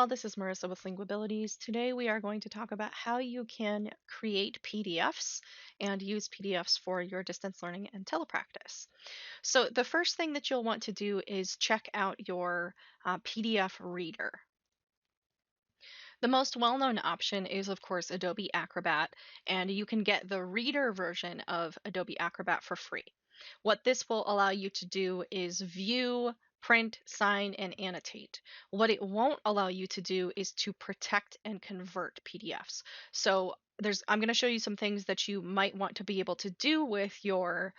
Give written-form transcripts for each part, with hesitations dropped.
all, this is Marissa with Linguabilities. Today we are going to talk about how you can create PDFs and use PDFs for your distance learning and telepractice. So the first thing that you'll want to do is check out your PDF reader. The most well-known option is, of course, Adobe Acrobat, and you can get the reader version of Adobe Acrobat for free. What this will allow you to do is view, print, sign, and annotate. What it won't allow you to do is to protect and convert PDFs. So I'm going to show you some things that you might want to be able to do with your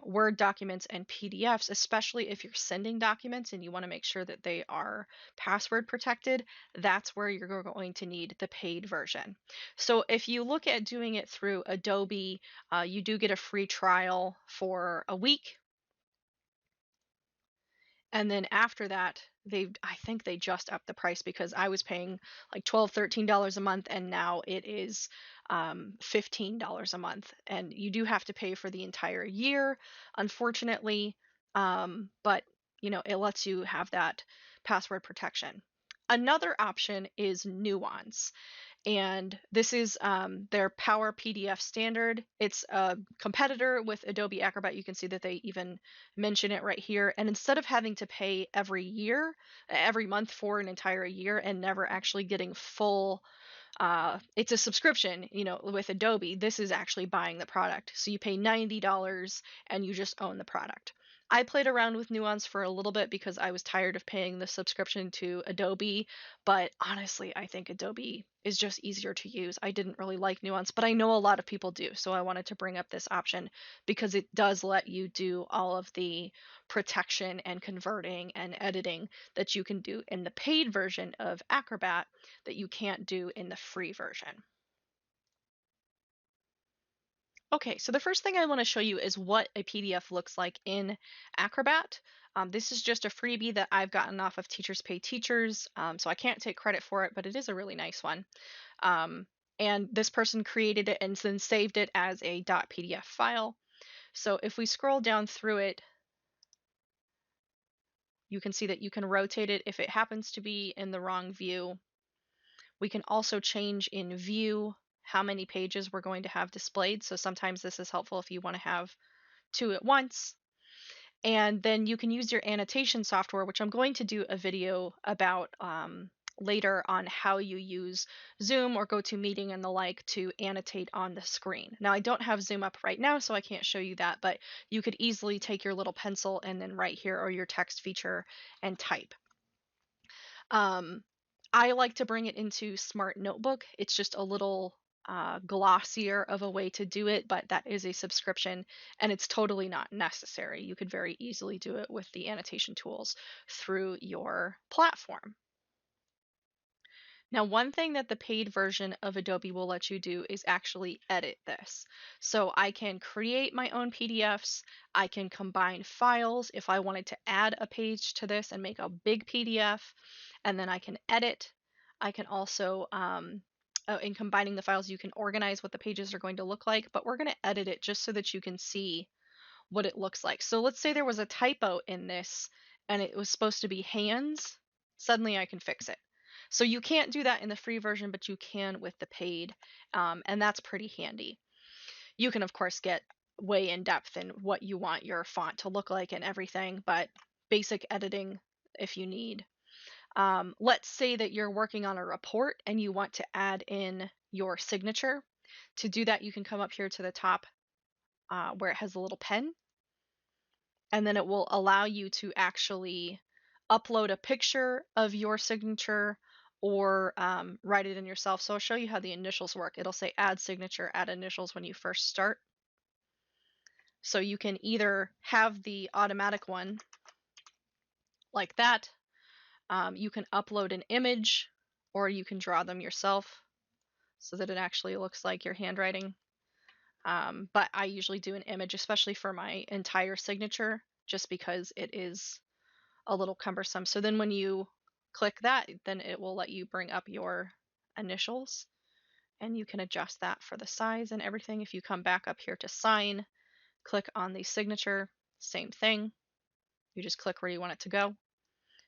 Word documents and PDFs, especially if you're sending documents and you want to make sure that they are password protected. That's where you're going to need the paid version. So if you look at doing it through Adobe, you do get a free trial for a week. And then after that, I think they just upped the price because I was paying like $12, $13 a month, and now it is $15 a month. And you do have to pay for the entire year, unfortunately. But it lets you have that password protection. Another option is Nuance, and this is their Power PDF standard. It's a competitor with Adobe Acrobat. You can see that they even mention it right here. And instead of having to pay every month for an entire year and never actually getting full, it's a subscription, with Adobe. This is actually buying the product. So you pay $90 and you just own the product. I played around with Nuance for a little bit because I was tired of paying the subscription to Adobe, but honestly, I think Adobe is just easier to use. I didn't really like Nuance, but I know a lot of people do, so I wanted to bring up this option because it does let you do all of the protection and converting and editing that you can do in the paid version of Acrobat that you can't do in the free version. Okay, so the first thing I want to show you is what a PDF looks like in Acrobat. This is just a freebie that I've gotten off of Teachers Pay Teachers, so I can't take credit for it, but it is a really nice one. And this person created it and then saved it as a .pdf file. So if we scroll down through it, you can see that you can rotate it if it happens to be in the wrong view. We can also change in view how many pages we're going to have displayed. So sometimes this is helpful if you want to have two at once. And then you can use your annotation software, which I'm going to do a video about later on how you use Zoom or GoToMeeting and the like to annotate on the screen. Now, I don't have Zoom up right now, so I can't show you that, but you could easily take your little pencil and then write here or your text feature and type. I like to bring it into Smart Notebook. It's just a little glossier of a way to do it, but that is a subscription and it's totally not necessary. You could very easily do it with the annotation tools through your platform. Now, one thing that the paid version of Adobe will let you do is actually edit this. So I can create my own PDFs. I can combine files if I wanted to add a page to this and make a big PDF, and then I can edit. I can also, in combining the files, you can organize what the pages are going to look like, but we're going to edit it just so that you can see what it looks like. So let's say there was a typo in this and it was supposed to be hands. Suddenly I can fix it. So you can't do that in the free version, but you can with the paid, and that's pretty handy. You can, of course, get way in depth in what you want your font to look like and everything, but basic editing if you need. Let's say that you're working on a report and you want to add in your signature. To do that, you can come up here to the top where it has a little pen, and then it will allow you to actually upload a picture of your signature or write it in yourself. So I'll show you how the initials work. It'll say add signature, add initials when you first start. So you can either have the automatic one like that. You can upload an image, or you can draw them yourself so that it actually looks like your handwriting. But I usually do an image, especially for my entire signature, just because it is a little cumbersome. So then when you click that, then it will let you bring up your initials, and you can adjust that for the size and everything. If you come back up here to sign, click on the signature, same thing. You just click where you want it to go.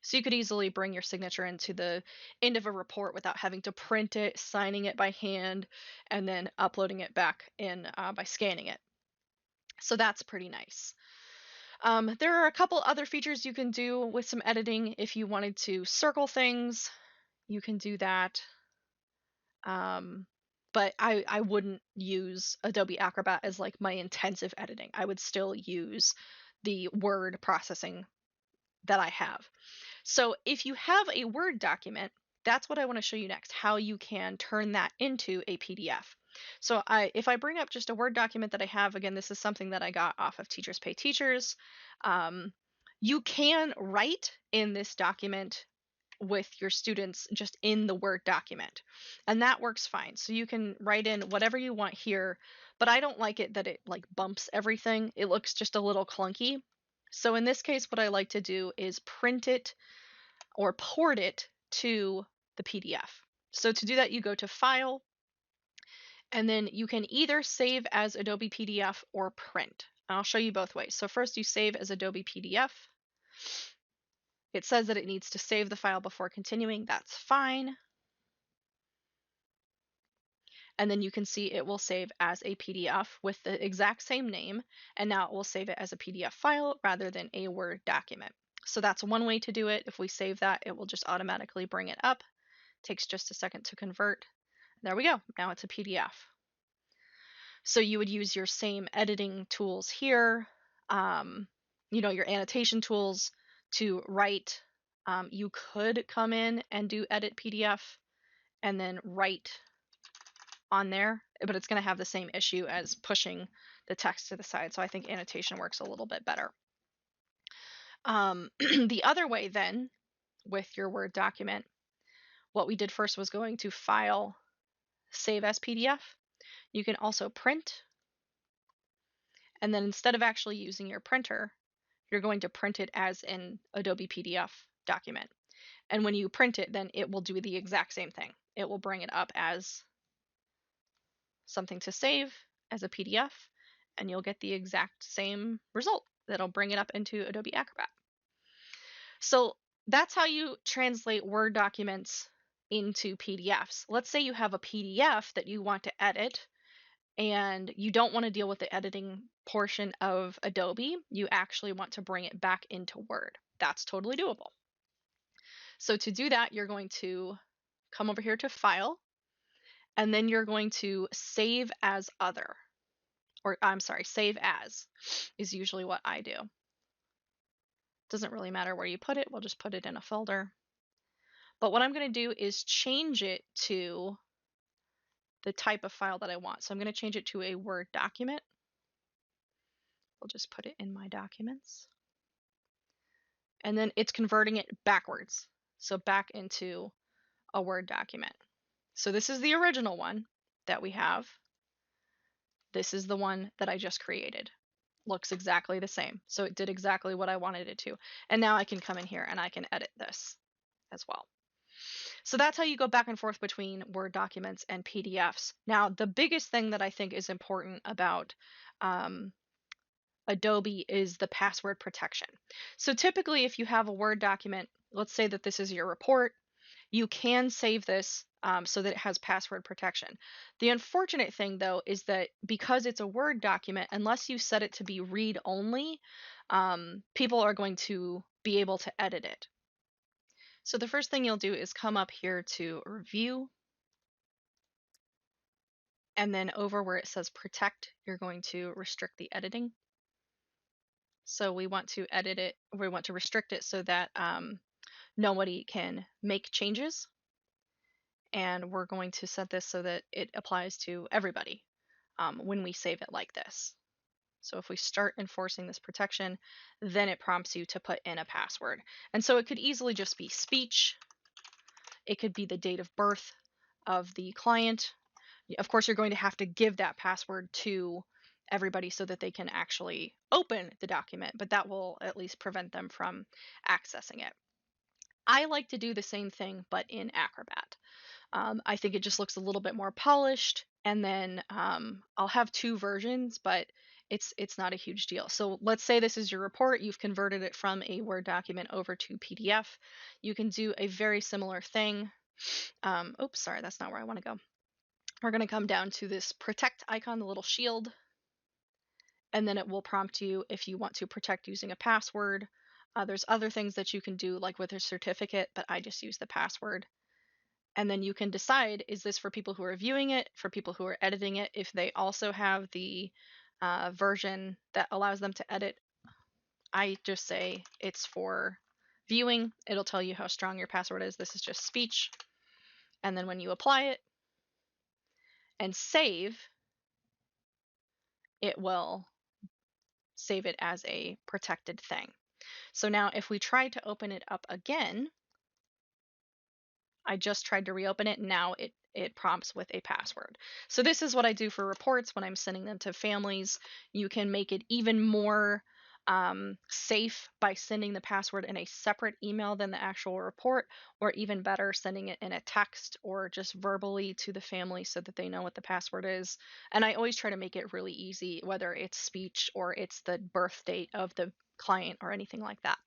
So you could easily bring your signature into the end of a report without having to print it, signing it by hand, and then uploading it back in by scanning it. So that's pretty nice. There are a couple other features you can do with some editing. If you wanted to circle things, you can do that. But I wouldn't use Adobe Acrobat as like my intensive editing. I would still use the word processing that I have. So if you have a Word document, that's what I want to show you next, how you can turn that into a PDF. So if I bring up just a Word document that I have, again, this is something that I got off of Teachers Pay Teachers. You can write in this document with your students just in the Word document, and that works fine. So you can write in whatever you want here, but I don't like it that it like bumps everything. It looks just a little clunky. So in this case, what I like to do is print it or port it to the PDF. So to do that, you go to File, and then you can either save as Adobe PDF or print. And I'll show you both ways. So first you save as Adobe PDF. It says that it needs to save the file before continuing. That's fine. And then you can see it will save as a PDF with the exact same name, and now it will save it as a PDF file rather than a Word document. So that's one way to do it. If we save that, it will just automatically bring it up. Takes just a second to convert. There we go. Now it's a PDF. So you would use your same editing tools here, your annotation tools to write. You could come in and do edit PDF and then write on there, but it's going to have the same issue as pushing the text to the side. So I think annotation works a little bit better. The other way then, with your Word document, what we did first was going to File, Save as PDF. You can also print, and then instead of actually using your printer, you're going to print it as an Adobe PDF document. And when you print it, then it will do the exact same thing. It will bring it up as something to save as a PDF, and you'll get the exact same result. That'll bring it up into Adobe Acrobat. So that's how you translate Word documents into PDFs. Let's say you have a PDF that you want to edit and you don't want to deal with the editing portion of Adobe. You actually want to bring it back into Word. That's totally doable. So to do that, you're going to come over here to File, and then you're going to Save as Other. Or I'm sorry, Save As is usually what I do. Doesn't really matter where you put it. We'll just put it in a folder. But what I'm going to do is change it to the type of file that I want. So I'm going to change it to a Word document. We'll just put it in my documents. And then it's converting it backwards. So back into a Word document. So this is the original one that we have. This is the one that I just created. Looks exactly the same. So it did exactly what I wanted it to. And now I can come in here and I can edit this as well. So that's how you go back and forth between Word documents and PDFs. Now, the biggest thing that I think is important about Adobe is the password protection. So typically, if you have a Word document, let's say that this is your report, you can save this so that it has password protection. The unfortunate thing, though, is that because it's a Word document, unless you set it to be read-only, people are going to be able to edit it. So the first thing you'll do is come up here to Review, and then over where it says Protect, you're going to restrict the editing. So we want to edit it, we want to restrict it so that nobody can make changes. And we're going to set this so that it applies to everybody when we save it like this. So if we start enforcing this protection, then it prompts you to put in a password. And so it could easily just be speech. It could be the date of birth of the client. Of course, you're going to have to give that password to everybody so that they can actually open the document, but that will at least prevent them from accessing it. I like to do the same thing, but in Acrobat. I think it just looks a little bit more polished. and then I'll have two versions, but it's not a huge deal. So let's say this is your report, you've converted it from a Word document over to PDF. You can do a very similar thing. Oops, sorry, that's not where I want to go. We're going to come down to this protect icon, the little shield, and then it will prompt you if you want to protect using a password. There's other things that you can do, like with a certificate, but I just use the password. And then you can decide, is this for people who are viewing it, for people who are editing it? If they also have the version that allows them to edit, I just say it's for viewing. It'll tell you how strong your password is. This is just speech. And then when you apply it and save, it will save it as a protected thing. So now if we try to open it up again, I just tried to reopen it, and now it prompts with a password. So this is what I do for reports when I'm sending them to families. You can make it even more safe by sending the password in a separate email than the actual report, or even better, sending it in a text or just verbally to the family so that they know what the password is. And I always try to make it really easy, whether it's speech or it's the birth date of the client or anything like that.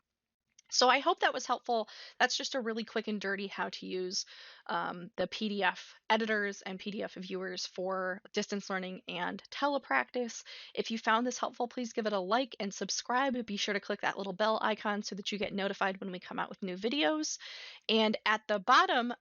So I hope that was helpful. That's just a really quick and dirty how to use the PDF editors and PDF viewers for distance learning and telepractice. If you found this helpful, please give it a like and subscribe. Be sure to click that little bell icon so that you get notified when we come out with new videos. And at the bottom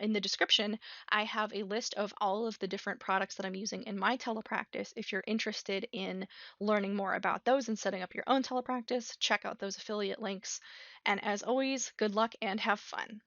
in the description, I have a list of all of the different products that I'm using in my telepractice. If you're interested in learning more about those and setting up your own telepractice, check out those affiliate links. And as always, good luck and have fun.